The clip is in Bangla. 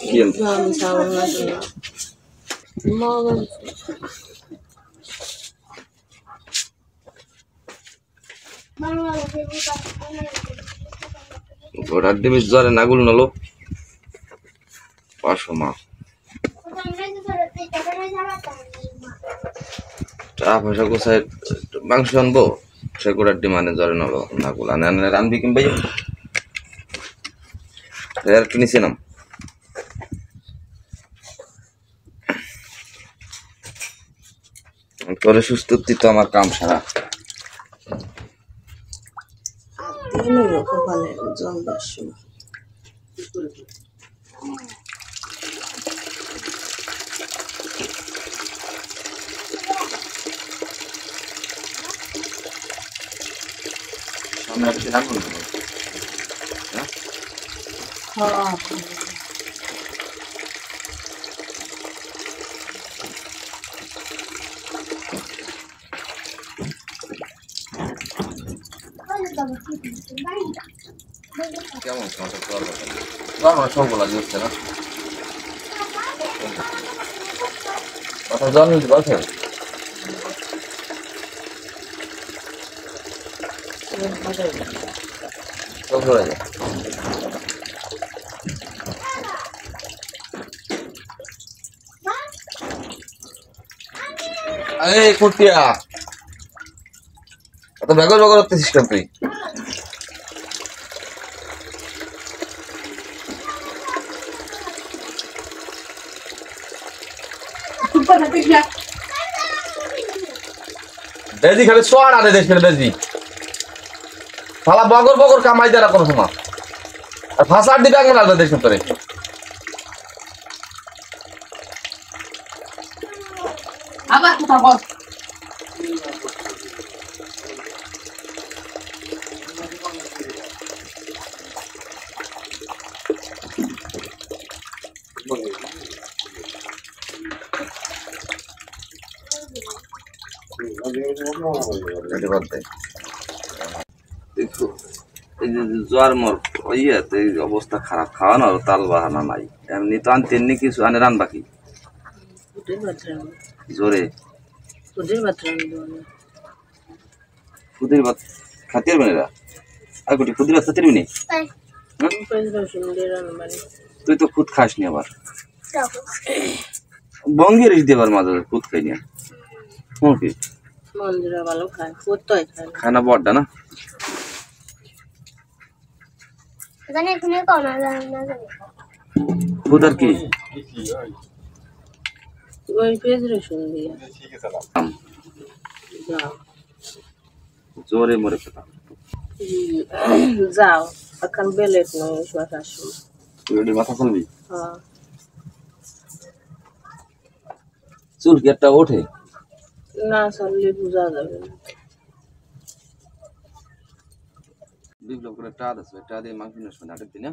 কি আমি চাউল না মগজ ঘোড়ার ডিম জ্বরে নাগুল নলো 500 মা টাকা পয়সা কোথায় মাংস আনবো সে ঘোড়ার ডিম আনে জ্বরে নলো নাগুল আনে আনে রানবি কিনবে আর কিনেছিলাম পরে সুস্থ তো আমার কাম সারা কপালে জল দাস সামনে একটা রাখুন হ্যাঁ কেমন তোমার সবগুলা দিচ্ছে না কথা জল নিতে বলছেন সব ধরে যায় এই কুটিয়া এত বেগর বেগর করতেছিস কেন তুই বেজি খালি সোয়ার আনে দেশ বেজি ফালা বগর বগর কামাই দেওয়া কোনো সময় আর ফাঁসার দিকে আগে আসবে দেশ তোরে আবার কোথা বল দেখো এই যে জ্বর মর ইয়ে এই অবস্থা খারাপ খাওয়ানোর তাল বাহানা নাই এমনি তো আনতেন নি কিছু আনে রান বাকি জোরে ফুদির ভাত খাতে পারবে না আর কোটি ফুদির ভাত খাতে পারবি তুই তো খুদ খাস নি আবার বঙ্গের দেবার মাঝে খুদ খাই না কি মন্দিরা ভালো খায় খুদ তো খায় না বড়টা না খুদ আর কি ওই পেজ রসুন দিয়া জোরে মরে পেতাম যাও এখন বেলেট নয় আসো তুই মাথা খুলবি হ্যাঁ চুল কি একটা ওঠে না চললে বোঝা যাবে না বিপ্লব করে টা আছে টা দিয়ে মাংস নিয়ে আসবে নাটের দিন